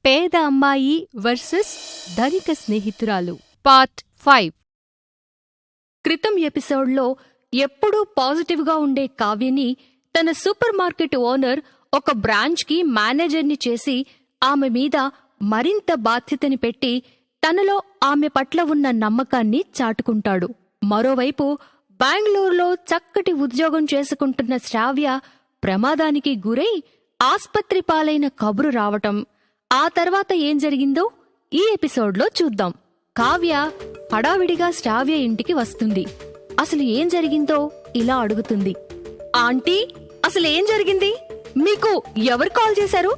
పేద అమ్మాయి వర్సెస్ ధనిక స్నేహితురాలు పార్ట్ 5. క్రితం ఎపిసోడ్లో ఎప్పుడూ పాజిటివ్గా ఉండే కావ్యని తన సూపర్ మార్కెట్ ఓనర్ ఒక బ్రాంచ్కి మేనేజర్ని చేసి ఆమె మీద మరింత బాధ్యతని పెట్టి తనలో ఆమె పట్ల ఉన్న నమ్మకాన్ని చాటుకుంటాడు. మరోవైపు బెంగళూరులో చక్కటి ఉద్యోగం చేసుకుంటున్న శ్రావ్య ప్రమాదానికి గురై ఆస్పత్రి పాలైన కబురు రావటం, ఆ తర్వాత ఏం జరిగిందో ఈ ఎపిసోడ్లో చూద్దాం. కావ్య హడావిడిగా శ్రావ్య ఇంటికి వస్తుంది. అసలు ఏం జరిగిందో ఇలా అడుగుతుంది. ఆంటీ, అసలు ఏం జరిగింది? మీకు ఎవరు కాల్ చేశారు?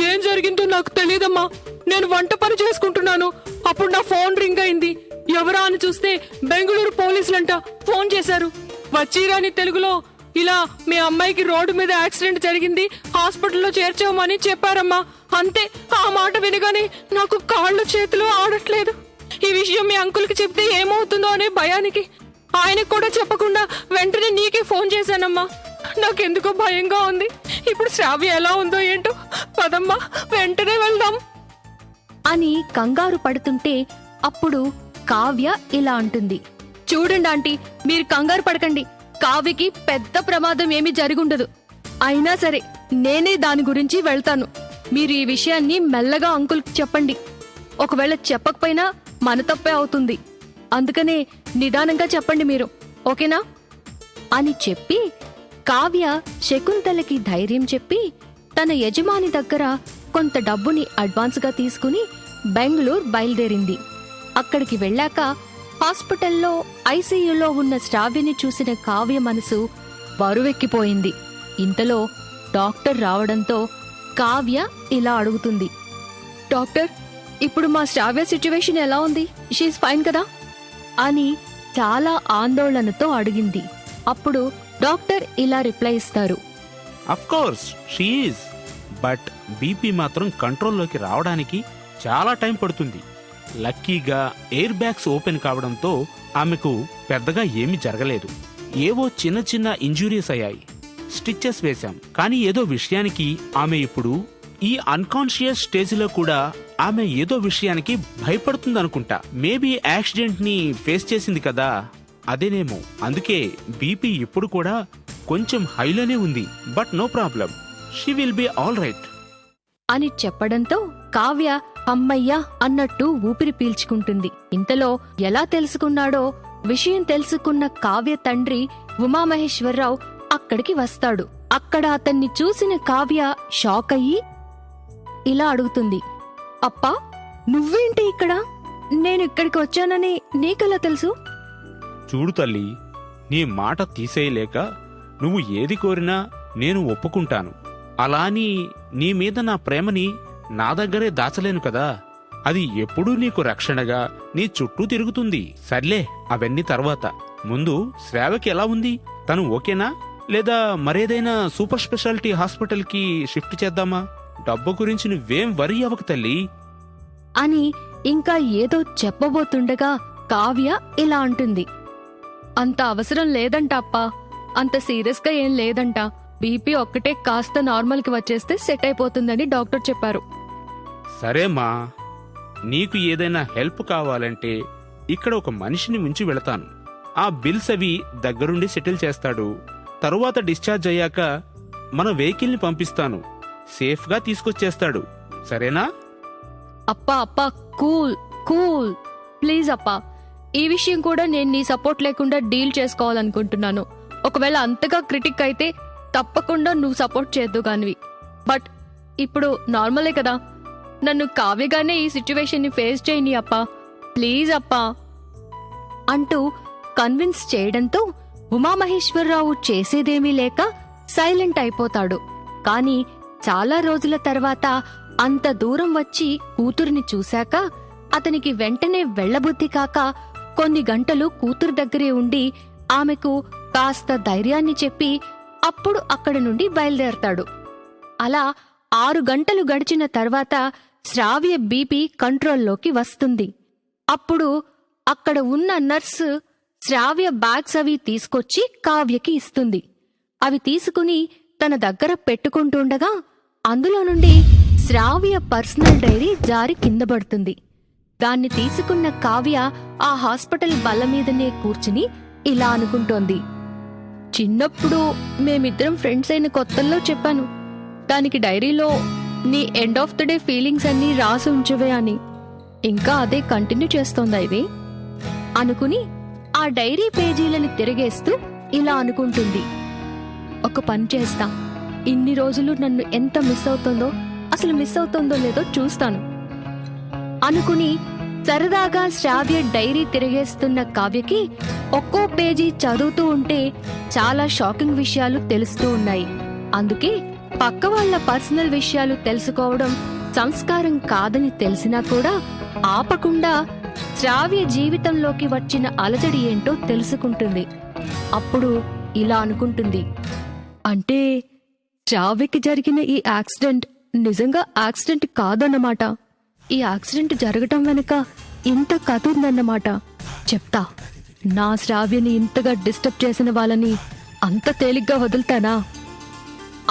ఏం జరిగిందో నాకు తెలియదమ్మా. నేను వంట పని చేసుకుంటున్నాను. అప్పుడు నా ఫోన్ రింగ్ అయింది. ఎవరా అని చూస్తే బెంగళూరు పోలీసులంట ఫోన్ చేశారు. వచ్చిరాని తెలుగులో ఇలా మీ అమ్మాయికి రోడ్డు మీద యాక్సిడెంట్ జరిగింది, హాస్పిటల్లో చేర్చామని చెప్పారమ్మా. అంతే. ఆ మాట వినగానే నాకు కాళ్ళు చేతులు ఆడట్లేదు. ఈ విషయం మీ అంకుల్కి చెప్తే ఏమవుతుందో అనే భయానికి ఆయనకు కూడా చెప్పకుండా వెంటనే నీకే ఫోన్ చేశానమ్మా. నాకెందుకో భయంగా ఉంది. ఇప్పుడు శ్రావ్య ఎలా ఉందో ఏంటో. పదమ్మా, వెంటనే వెళ్దాం అని కంగారు పడుతుంటే అప్పుడు కావ్య ఇలా అంటుంది. చూడండి ఆంటీ, మీరు కంగారు పడకండి. కావ్యకి పెద్ద ప్రమాదం ఏమీ జరుగుండదు. అయినా సరే నేనే దాని గురించి వెళ్తాను. మీరు ఈ విషయాన్ని మెల్లగా అంకుల్కి చెప్పండి. ఒకవేళ చెప్పకపోయినా మన తప్పే అవుతుంది. అందుకనే నిదానంగా చెప్పండి మీరు, ఓకేనా అని చెప్పి కావ్య శకుంతలకి ధైర్యం చెప్పి తన యజమాని దగ్గర కొంత డబ్బుని అడ్వాన్స్గా తీసుకుని బెంగళూరు బయలుదేరింది. అక్కడికి వెళ్ళాక హాస్పిటల్లో ఐసీయూలో ఉన్న శ్రావ్యని చూసిన కావ్య మనసు బరువెక్కిపోయింది. ఇంతలో డాక్టర్ రావడంతో కావ్య ఇలా అడుగుతుంది. డాక్టర్, ఇప్పుడు మా శ్రావ్య సిచ్యువేషన్ ఎలా ఉంది? షీఈస్ ఫైన్ కదా అని చాలా ఆందోళనతో అడిగింది. అప్పుడు డాక్టర్ ఇలా రిప్లై ఇస్తారు. Of course she is, but BP మాత్రం కంట్రోల్లోకి రావడానికి చాలా టైం పడుతుంది. లక్కీగా ఎయిర్ బ్యాగ్స్ ఓపెన్ కావడంతో ఆమెకు పెద్దగా ఏమీ జరగలేదు. ఏవో చిన్న చిన్న ఇంజురీస్ అయ్యాయి. స్టిచెస్ వేశాం. కానీ ఏదో విషయానికి ఆమె ఇప్పుడు ఈ అన్కాన్షియస్ స్టేజ్లో కూడా ఆమె ఏదో విషయానికి భయపడుతుందనుకుంటా. మేబీ యాక్సిడెంట్ ని ఫేస్ చేసింది కదా, అదేనేమో. అందుకే బీపీ ఇప్పుడు కూడా కొంచెం హైలోనే ఉంది. But no problem, she will be all right అని చెప్పడంతో కావ్య అమ్మయ్యా అన్నట్టు ఊపిరి పీల్చుకుంటుంది. ఇంతలో ఎలా తెలుసుకున్నాడో విషయం తెలుసుకున్న కావ్య తండ్రి ఉమామహేశ్వరరావు అక్కడికి వస్తాడు. అక్కడ అతన్ని చూసిన కావ్య షాక్ అయ్యి ఇలా అడుగుతుంది. అప్పా, నువ్వేంటి ఇక్కడ? నేను ఇక్కడికి వచ్చానని నీకెలా తెలుసు? చూడు తల్లి, నీ మాట తీసేయలేక నువ్వు ఏది కోరినా నేను ఒప్పుకుంటాను. అలా అని నీ మీద నా ప్రేమని నా దగ్గరే దాచలేను కదా. అది ఎప్పుడూ నీకు రక్షణగా నీ చుట్టూ తిరుగుతుంది. సర్లే, అవన్నీ తర్వాత. ముందు శ్రావ్యకి ఎలా ఉంది? తను ఓకేనా? లేదా మరేదైనా సూపర్ స్పెషాలిటీ హాస్పిటల్కి షిఫ్ట్ చేద్దామా? డబ్బు గురించి నువ్వేం వరీ అవ్వకు తల్లి అని ఇంకా ఏదో చెప్పబోతుండగా కావ్య ఇలా అంటుంది. అంత అవసరం లేదంట అప్పా. అంత సీరియస్గా ఏం లేదంట. బీపీ ఒక్కటే కాస్త నార్మల్కి వచ్చేస్తే సెట్ అయిపోతుందని డాక్టర్ చెప్పారు. సరేమా, నీకు ఏదైనా హెల్ప్ కావాలంటే ఇక్కడ ఒక మనిషిని ఉంచి వెళతాను. ఆ బిల్స్ అవి దగ్గరుండి సెటిల్ చేస్తాడు. తరువాత డిశ్చార్జ్ అయ్యాక మన వెహికల్ని పంపిస్తాను. సేఫ్గా తీసుకొచ్చేస్తాడు. సరేనా? అప్పా కూల్ కూల్, ప్లీజ్ అప్పా. ఈ విషయం కూడా నేను నీ సపోర్ట్ లేకుండా డీల్ చేసుకోవాలనుకుంటున్నాను. ఒకవేళ అంతగా క్రిటిక్ అయితే తప్పకుండా నువ్వు సపోర్ట్ చేద్దు కానివి. బట్ ఇప్పుడు నార్మలే కదా. నన్ను కావ్యగానే ఈ సిచ్యువేషన్ని ఫేస్ చేయని అప్పా, ప్లీజ్ అప్పా అంటూ కన్విన్స్ చేయడంతో ఉమామహేశ్వరరావు చేసేదేమీ లేక సైలెంట్ అయిపోతాడు. కాని చాలా రోజుల తర్వాత అంత దూరం వచ్చి కూతురిని చూశాక అతనికి వెంటనే వెళ్లబుద్ధి కాక కొన్ని గంటలు కూతురు దగ్గరే ఉండి ఆమెకు కాస్త ధైర్యాన్ని చెప్పి అప్పుడు అక్కడి నుండి బయలుదేరతాడు. అలా 6 గంటలు గడిచిన తర్వాత శ్రావ్య బీపీ కంట్రోల్లోకి వస్తుంది. అప్పుడు అక్కడ ఉన్న నర్సు శ్రావ్య బ్యాగ్స్ అవి తీసుకొచ్చి కావ్యకి ఇస్తుంది. అవి తీసుకుని తన దగ్గర పెట్టుకుంటుండగా అందులో నుండి శ్రావ్య పర్సనల్ డైరీ జారి కింద పడుతుంది. దాన్ని తీసుకున్న కావ్య ఆ హాస్పిటల్ బల్ల మీదనే కూర్చుని ఇలా అనుకుంటోంది. చిన్నప్పుడు మేమిద్దరం ఫ్రెండ్స్ అయిన కొత్తల్లో చెప్పాను, దానికి డైరీలో నీ end of the day feelings అన్నీ రాసి ఉంచవే అని. ఇంకా అదే కంటిన్యూ చేస్తోందా ఇది అనుకుని ఆ డైరీ పేజీలని తిరిగేస్తూ ఇలా అనుకుంటుంది. ఒక పని చేస్తా, ఇన్ని రోజులు నన్ను ఎంత మిస్ అవుతుందో లేదో చూస్తాను అనుకుని సరదాగా శ్రావ్య డైరీ తిరిగేస్తున్న కావ్యకి ఒక్కో పేజీ చదువుతూ ఉంటే చాలా షాకింగ్ విషయాలు తెలుస్తూ ఉన్నాయి. అందుకే పక్క వాళ్ళ పర్సనల్ విషయాలు తెలుసుకోవడం సంస్కారం కాదని తెలిసినా కూడా ఆపకుండా శ్రావ్య జీవితంలోకి వచ్చిన అలజడి ఏంటో తెలుసుకుంటుంది. అప్పుడు ఇలా అనుకుంటుంది, అంటే శ్రావ్యకి జరిగిన ఈ యాక్సిడెంట్ నిజంగా యాక్సిడెంట్ కాదన్నమాట. ఈ యాక్సిడెంట్ జరగటం వెనుక ఇంత కథ ఉందన్నమాట. చెప్తా, నా శ్రావ్యని ఇంతగా డిస్టర్బ్ చేసిన వాళ్ళని అంత తేలిగ్గా వదులుతానా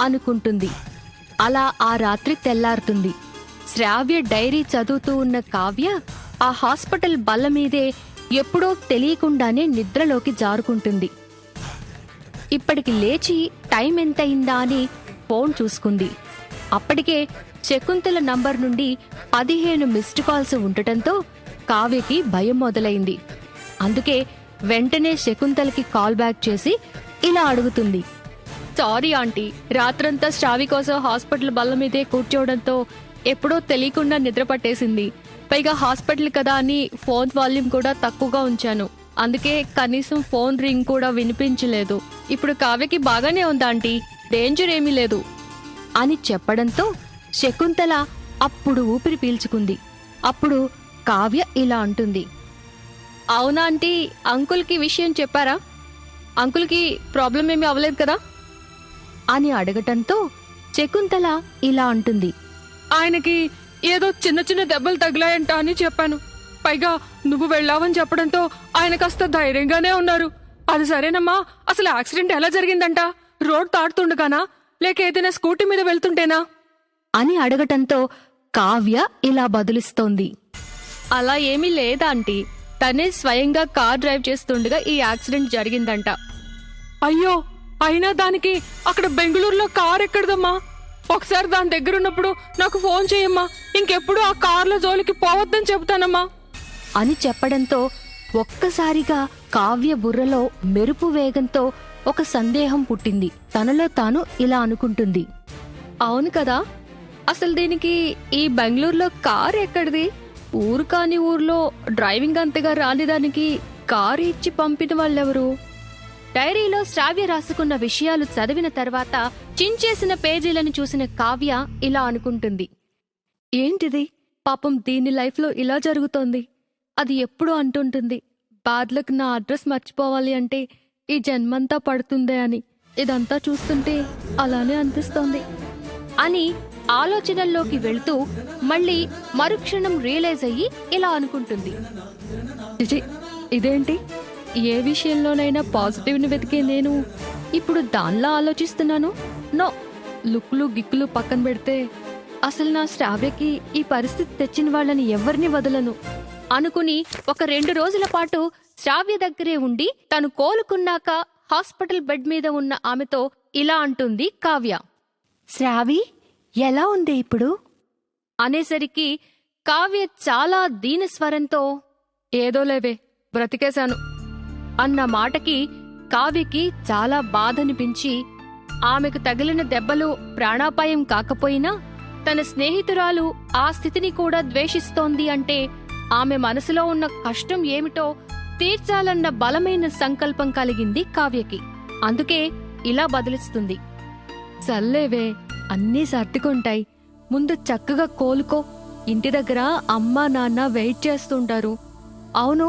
అనుకుంటుంది. అలా ఆ రాత్రి తెల్లారుతుంది. శ్రావ్య డైరీ చదువుతూ ఉన్న కావ్య ఆ హాస్పిటల్ బల్ల మీదే ఎప్పుడో తెలియకుండానే నిద్రలోకి జారుకుంటుంది. ఇప్పటికి లేచి టైం ఎంతయిందా అని ఫోన్ చూసుకుంది. అప్పటికే శకుంతల నంబర్ నుండి 15 మిస్డ్ కాల్స్ ఉండటంతో కావ్యకి భయం మొదలైంది. అందుకే వెంటనే శకుంతలకి కాల్ బ్యాక్ చేసి ఇలా అడుగుతుంది, సారీ ఆంటీ, రాత్రంతా శ్రావి కోసం హాస్పిటల్ బల్ల మీదే కూర్చోవడంతో ఎప్పుడో తెలియకుండా నిద్ర పట్టేసింది. పైగా హాస్పిటల్ కదా అని ఫోన్ వాల్యూమ్ కూడా తక్కువగా ఉంచాను. అందుకే కనీసం ఫోన్ రింగ్ కూడా వినిపించలేదు. ఇప్పుడు కావ్యకి బాగానే ఉందా ఆంటీ, డేంజర్ ఏమీ లేదు అని చెప్పడంతో శకుంతల అప్పుడు ఊపిరి పీల్చుకుంది. అప్పుడు కావ్య ఇలా అంటుంది, అవునా ఆంటీ, అంకుల్కి విషయం చెప్పారా? అంకుల్కి ప్రాబ్లం ఏమీ అవ్వలేదు కదా అని అడగటంతో శకుంతల ఇలా అంటుంది, ఆయనకి ఏదో చిన్న చిన్న దెబ్బలు తగిలాయంట అని చెప్పాను. పైగా నువ్వు వెళ్ళావని చెప్పడంతో ఆయన కాస్త ధైర్యంగానే ఉన్నారు. అది సరేనమ్మా, అసలు యాక్సిడెంట్ ఎలా జరిగిందంట? రోడ్ తాడుతుండగానా లేక ఏదైనా స్కూటీ మీద వెళ్తుంటేనా అని అడగటంతో కావ్య ఇలా బదులిస్తోంది, అలా ఏమీ లేదా ఆంటీ, తనే స్వయంగా కార్ డ్రైవ్ చేస్తుండగా ఈ యాక్సిడెంట్ జరిగిందంట. అయ్యో, అయినా దానికి అక్కడ బెంగళూరులో కార్ ఎక్కడదమ్మా? ఒకసారి దాని దగ్గర ఉన్నప్పుడు నాకు ఫోన్ చేయమ్మా, ఇంకెప్పుడు ఆ కార్ల జోలికి పోవద్దని చెబుతానమ్మా అని చెప్పడంతో ఒక్కసారిగా కావ్య బుర్రలో మెరుపు వేగంతో ఒక సందేహం పుట్టింది. తనలో తాను ఇలా అనుకుంటుంది, అవును కదా, అసలు దీనికి ఈ బెంగళూరులో కార్ ఎక్కడిది? ఊరు కాని ఊర్లో డ్రైవింగ్ అంతగా రానిదానికి కారు ఇచ్చి పంపిన వాళ్ళెవరు? డైరీలో శ్రావ్య రాసుకున్న విషయాలు చదివిన తర్వాత చించేసిన పేజీలను చూసిన కావ్య ఇలా అనుకుంటుంది, ఏంటిది, పాపం దీని లైఫ్లో ఇలా జరుగుతోంది. అది ఎప్పుడూ అంటుంటుంది, బాద్లకు నా అడ్రస్ మర్చిపోవాలి అంటే ఈ జన్మంతా పడుతుందే అని. ఇదంతా చూస్తుంటే అలానే అనిపిస్తోంది అని ఆలోచనల్లోకి వెళ్తూ మళ్ళీ మరుక్షణం రియలైజ్ అయ్యి ఇలా అనుకుంటుంది, ఇదేంటి, ఏ విషయంలోనైనా పాజిటివ్ని వెతికే నేను ఇప్పుడు దానిలా ఆలోచిస్తున్నాను. నో, లుక్లు గిక్కులు పక్కన పెడితే అసలు నా శ్రావ్యకి ఈ పరిస్థితి తెచ్చిన వాళ్ళని ఎవరిని వదలను అనుకుని ఒక 2 రోజుల పాటు శ్రావ్య దగ్గరే ఉండి తను కోలుకున్నాక హాస్పిటల్ బెడ్ మీద ఉన్న ఆమెతో ఇలా అంటుంది కావ్య, శ్రావి ఎలా ఉంది ఇప్పుడు అనేసరికి కావ్య చాలా దీనస్వరంతో, ఏదో లేవే, బ్రతికేశాను అన్న మాటకి కావ్యకి చాలా బాధనిపించి ఆమెకు తగిలిన దెబ్బలు ప్రాణాపాయం కాకపోయినా తన స్నేహితురాలు ఆ స్థితిని కూడా ద్వేషిస్తోంది అంటే ఆమె మనసులో ఉన్న కష్టం ఏమిటో తీర్చాలన్న బలమైన సంకల్పం కలిగింది కావ్యకి. అందుకే ఇలా బదిలిస్తుంది, సర్లేవే, అన్నీ సర్దుకుంటాయి, ముందు చక్కగా కోలుకో, ఇంటి దగ్గర అమ్మా నాన్న వెయిట్ చేస్తుంటారు. అవును,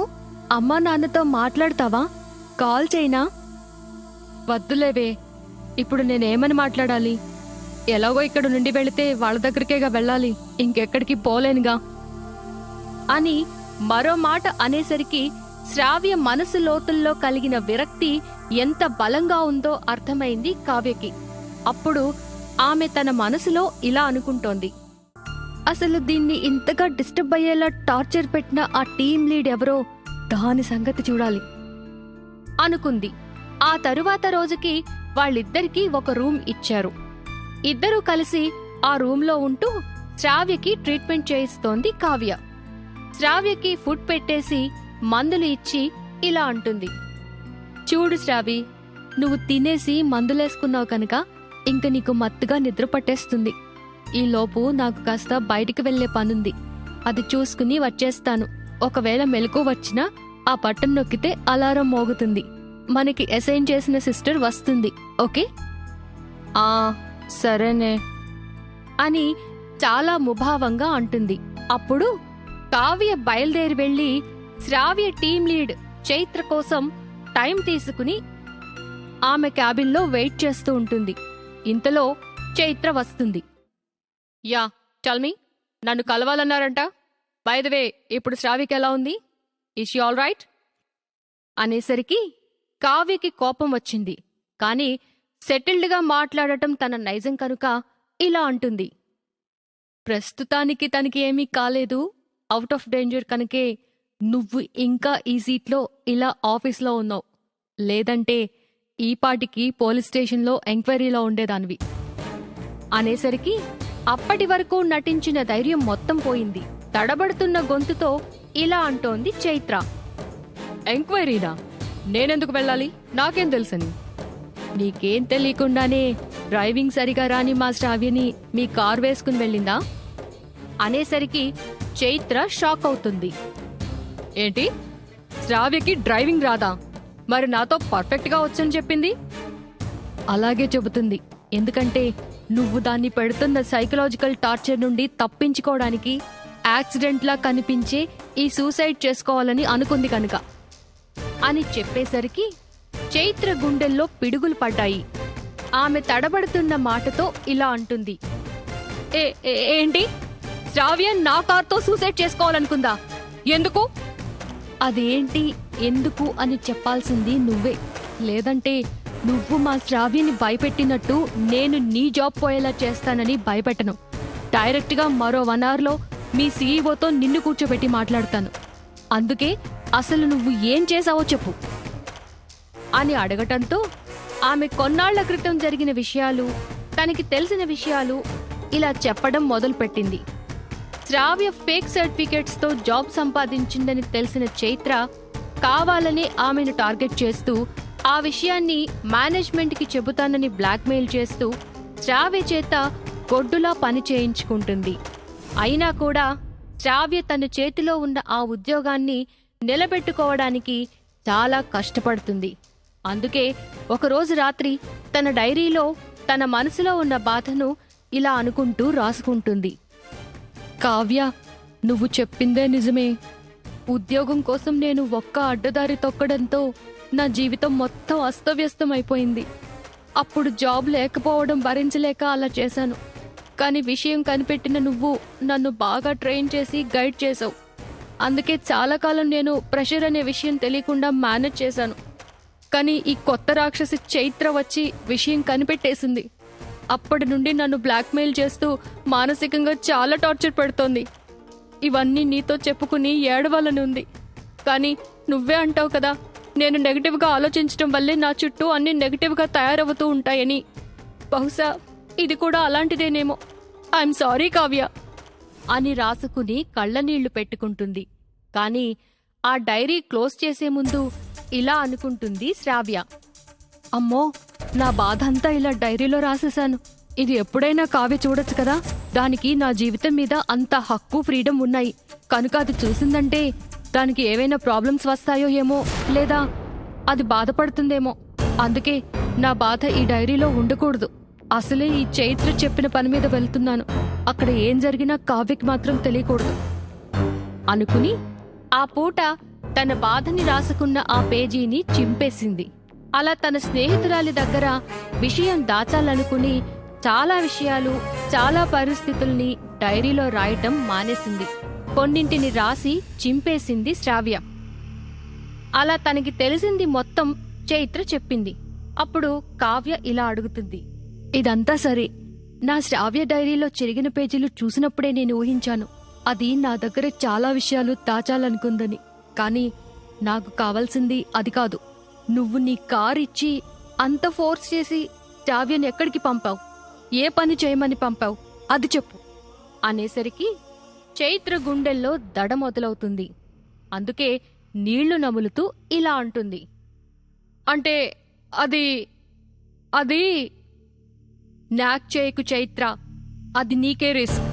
అమ్మా నాన్నతో మాట్లాడతావా? కాల్ చేయనా? వద్దులేవే, ఇప్పుడు నేనేమని మాట్లాడాలి? ఎలాగో ఇక్కడ నుండి వెళితే వాళ్ళ దగ్గరికేగా వెళ్ళాలి, ఇంకెక్కడికి పోలేనుగా అని మరో మాట అనేసరికి శ్రావ్య మనసు లోతుల్లో కలిగిన విరక్తి ఎంత బలంగా ఉందో అర్థమైంది కావ్యకి. అప్పుడు ఆమె తన మనసులో ఇలా అనుకుంటోంది, అసలు దీన్ని ఇంతగా డిస్టర్బ్ అయ్యేలా టార్చర్ పెట్టిన ఆ టీం లీడ్ ఎవరో దాని సంగతి చూడాలి అనుకుంది. ఆ తరువాత రోజుకి వాళ్ళిద్దరికీ ఒక రూమ్ ఇచ్చారు. ఇద్దరూ కలిసి ఆ రూంలో ఉంటూ శ్రావ్యకి ట్రీట్మెంట్ చేయిస్తోంది కావ్య. శ్రావ్యకి ఫుడ్ పెట్టేసి మందులు ఇచ్చి ఇలా అంటుంది, చూడు శ్రావి, నువ్వు తినేసి మందులేసుకున్నావు కనుక ఇంక నీకు మత్తుగా నిద్ర పట్టేస్తుంది. ఈలోపు నాకు కాస్త బయటికి వెళ్లే పనుంది, అది చూసుకుని వచ్చేస్తాను. ఒకవేళ మెలకు వచ్చినా ఆ బటన్ నొక్కితే అలారం మోగుతుంది. మనకి అసైన్ చేసిన సిస్టర్ వస్తుంది, ఓకే? ఆ సరేనే అని చాలా ముభావంగా అంటుంది. అప్పుడు కావ్య బయలుదేరి వెళ్లి శ్రావ్య టీం లీడ్ చైత్ర కోసం టైం తీసుకుని ఆమె క్యాబిన్లో వెయిట్ చేస్తూ ఉంటుంది. ఇంతలో చైత్ర వస్తుంది. యా టెల్ మీ, నన్ను కలవాలన్నారంట. బై ద వే, ఇప్పుడు శ్రావ్యకి ఎలా ఉంది? Is she all right? అనేసరికి కావ్యకి కోపం వచ్చింది. కాని సెటిల్డ్గా మాట్లాడటం తన నైజం కనుక ఇలా అంటుంది, ప్రస్తుతానికి తనకి ఏమీ కాలేదు, అవుట్ ఆఫ్ డేంజర్ కనుకే నువ్వు ఇంకా ఈ సీట్లో ఇలా ఆఫీస్లో ఉన్నావు. లేదంటే ఈ పాటికి పోలీస్ స్టేషన్లో ఎంక్వైరీలో ఉండేదానివి. అనేసరికి అప్పటి వరకు నటించిన ధైర్యం మొత్తం పోయింది. తడబడుతున్న గొంతుతో ఇలా అంటోంది చైత్ర, ఎంక్వైరీనా? నేనెందుకు వెళ్ళాలి? నాకేం తెలుసని? నీకేం తెలియకుండానే డ్రైవింగ్ సరిగా రాని మా శ్రావ్యని మీ కార్ వేసుకుని వెళ్ళిందా? అనేసరికి చైత్ర షాక్ అవుతుంది. ఏంటి, శ్రావ్యకి డ్రైవింగ్ రాదా? మరి నాతో పర్ఫెక్ట్గా వచ్చని చెప్పింది. అలాగే చెబుతుంది, ఎందుకంటే నువ్వు దాన్ని పెడుతున్న సైకలాజికల్ టార్చర్ నుండి తప్పించుకోవడానికి యాక్సిడెంట్లా కనిపించే ఈ సూసైడ్ చేసుకోవాలని అనుకుంది కనుక అని చెప్పేసరికి చైత్ర గుండెల్లో పిడుగులు పడ్డాయి. ఆమె తడబడుతున్న మాటతో ఇలా అంటుంది, ఏంటి, శ్రావ్య నా కార్తో సూసైడ్ చేసుకోవాలనుకుందా? ఎందుకు? అదేంటి ఎందుకు అని చెప్పాల్సింది నువ్వే. లేదంటే నువ్వు మా శ్రావ్యని భయపెట్టినట్టు నేను నీ జాబ్ పోయేలా చేస్తానని భయపెట్టను. డైరెక్ట్గా మరో 1 అవర్లో మీ సీఈఓతో నిన్ను కూర్చోబెట్టి మాట్లాడతాను. అందుకే అసలు నువ్వు ఏం చేశావో చెప్పు అని అడగటంతో ఆమె కొన్నాళ్ల క్రితం జరిగిన విషయాలు, తనకి తెలిసిన విషయాలు ఇలా చెప్పడం మొదలుపెట్టింది. శ్రావ్య ఫేక్ సర్టిఫికేట్స్తో జాబ్ సంపాదించిందని తెలిసిన చైత్ర కావాలని ఆమెను టార్గెట్ చేస్తూ ఆ విషయాన్ని మేనేజ్మెంట్కి చెబుతానని బ్లాక్మెయిల్ చేస్తూ శ్రావ్య చేత గొడ్డులా పని చేయించుకుంటుంది. అయినా కూడా శ్రావ్య తన చేతిలో ఉన్న ఆ ఉద్యోగాన్ని నిలబెట్టుకోవడానికి చాలా కష్టపడుతుంది. అందుకే ఒకరోజు రాత్రి తన డైరీలో తన మనసులో ఉన్న బాధను ఇలా అనుకుంటూ రాసుకుంటుంది. కావ్య, నువ్వు చెప్పిందే నిజమే. ఉద్యోగం కోసం నేను ఒక్క అడ్డదారి తొక్కడంతో నా జీవితం మొత్తం అస్తవ్యస్తం అయిపోయింది. అప్పుడు జాబ్ లేకపోవడం భరించలేక అలా చేశాను. కానీ విషయం కనిపెట్టిన నువ్వు నన్ను బాగా ట్రైన్ చేసి గైడ్ చేసావు. అందుకే చాలా కాలం నేను ప్రెషర్ అనే విషయం తెలియకుండా మేనేజ్ చేశాను. కానీ ఈ కొత్త రాక్షసి చైత్ర వచ్చి విషయం కనిపెట్టేసింది. అప్పటి నుండి నన్ను బ్లాక్మెయిల్ చేస్తూ మానసికంగా చాలా టార్చర్ పెడుతోంది. ఇవన్నీ నీతో చెప్పుకుని ఏడవాలని ఉంది. కానీ నువ్వే అంటావు కదా, నేను నెగటివ్గా ఆలోచించడం వల్లే నా చుట్టూ అన్ని నెగటివ్గా తయారవుతూ ఉంటాయని. బహుశా ఇది కూడా అలాంటిదేనేమో. ఐఎమ్ సారీ కావ్య అని రాసుకుని కళ్ళనీళ్లు పెట్టుకుంటుంది. కానీ ఆ డైరీ క్లోజ్ చేసే ముందు ఇలా అనుకుంటుంది శ్రావ్య, అమ్మో, నా బాధ అంతా ఇలా డైరీలో రాసేశాను. ఇది ఎప్పుడైనా కావ్య చూడొచ్చు కదా. దానికి నా జీవితం మీద అంత హక్కు, ఫ్రీడమ్ ఉన్నాయి కనుక అది చూసిందంటే దానికి ఏవైనా ప్రాబ్లమ్స్ వస్తాయో ఏమో, లేదా అది బాధపడుతుందేమో. అందుకే నా బాధ ఈ డైరీలో ఉండకూడదు. అసలే ఈ చైత్ర చెప్పిన పని మీద వెళ్తున్నాను. అక్కడ ఏం జరిగినా కావ్యకి మాత్రం తెలియకూడదు అనుకుని ఆ పూట తన బాధని రాసుకున్న ఆ పేజీని చింపేసింది. అలా తన స్నేహితురాలి దగ్గర విషయం దాచాలనుకుని చాలా విషయాలు, చాలా పరిస్థితుల్ని డైరీలో రాయటం మానేసింది. కొన్నింటిని రాసి చింపేసింది శ్రావ్య. అలా తనకి తెలిసింది మొత్తం చైత్ర చెప్పింది. అప్పుడు కావ్య ఇలా అడుగుతుంది, ఇదంతా సరే, నా శ్రావ్య డైరీలో చెరిగిన పేజీలు చూసినప్పుడే నేను ఊహించాను అది నా దగ్గర చాలా విషయాలు దాచాలనుకుందని. కానీ నాకు కావాల్సింది అది కాదు. నువ్వు నీ కార్ ఇచ్చి అంత ఫోర్స్ చేసి శ్రావ్యని ఎక్కడికి పంపావు, ఏ పని చేయమని పంపావు అది చెప్పు అనేసరికి చైత్ర గుండెల్లో దడ మొదలవుతుంది. అందుకే నీళ్లు నములుతూ ఇలా అంటుంది. అంటే అది అది నాక్ చేయకు చైత్ర, అది నీకే రిస్క్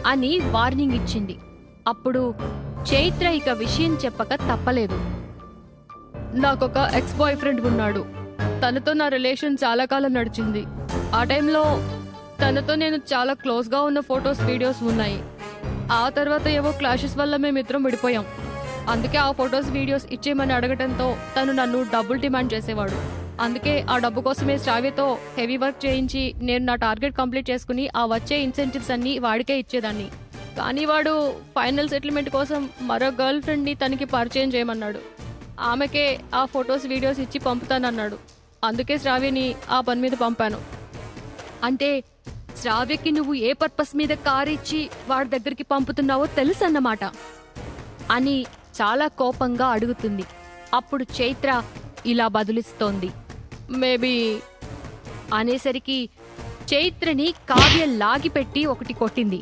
అని వార్నింగ్ ఇచ్చింది. అప్పుడు చైత్ర ఇక విషయం చెప్పక తప్పలేదు. నాకొక ఎక్స్ బాయ్ ఫ్రెండ్ ఉన్నాడు. తనతో నా రిలేషన్ చాలా కాలం నడిచింది. ఆ టైంలో తనతో నేను చాలా క్లోజ్గా ఉన్న ఫొటోస్, వీడియోస్ ఉన్నాయి. ఆ తర్వాత ఏవో క్లాషెస్ వల్ల మేమిద్దరం విడిపోయాం. అందుకే ఆ ఫొటోస్, వీడియోస్ ఇచ్చేయమని అడగటంతో తను నన్ను డబ్బులు డిమాండ్ చేసేవాడు. అందుకే ఆ డబ్బు కోసమే శ్రావ్యతో హెవీ వర్క్ చేయించి నేను నా టార్గెట్ కంప్లీట్ చేసుకుని ఆ వచ్చే ఇన్సెంటివ్స్ అన్ని వాడికే ఇచ్చేదాన్ని. కానీ వాడు ఫైనల్ సెటిల్మెంట్ కోసం మరో గర్ల్ ఫ్రెండ్ని తనకి పరిచయం చేయమన్నాడు. ఆమెకే ఆ ఫొటోస్, వీడియోస్ ఇచ్చి పంపుతానన్నాడు. అందుకే శ్రావ్యని ఆ పని మీద పంపాను. అంటే శ్రావ్యకి నువ్వు ఏ పర్పస్ మీద కారు ఇచ్చి వాడి దగ్గరికి పంపుతున్నావో తెలుసన్నమాట అని చాలా కోపంగా అడుగుతుంది. అప్పుడు చైత్ర ఇలా బదులిస్తోంది. మేబీ అనేసరికి చైత్రని కావ్య లాగిపెట్టి ఒకటి కొట్టింది.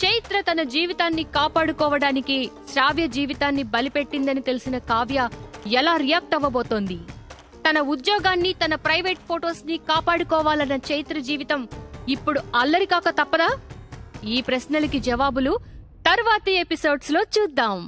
చైత్ర తన జీవితాన్ని కాపాడుకోవడానికి శ్రావ్య జీవితాన్ని బలిపెట్టిందని తెలిసిన కావ్య ఎలా రియాక్ట్ అవ్వబోతోంది? తన ఉద్యోగాన్ని, తన ప్రైవేట్ ఫొటోస్ ని కాపాడుకోవాలన్న చైత్ర జీవితం ఇప్పుడు అల్లరి కాక తప్పదా? ఈ ప్రశ్నలకి జవాబులు తర్వాతి ఎపిసోడ్స్ లో చూద్దాం.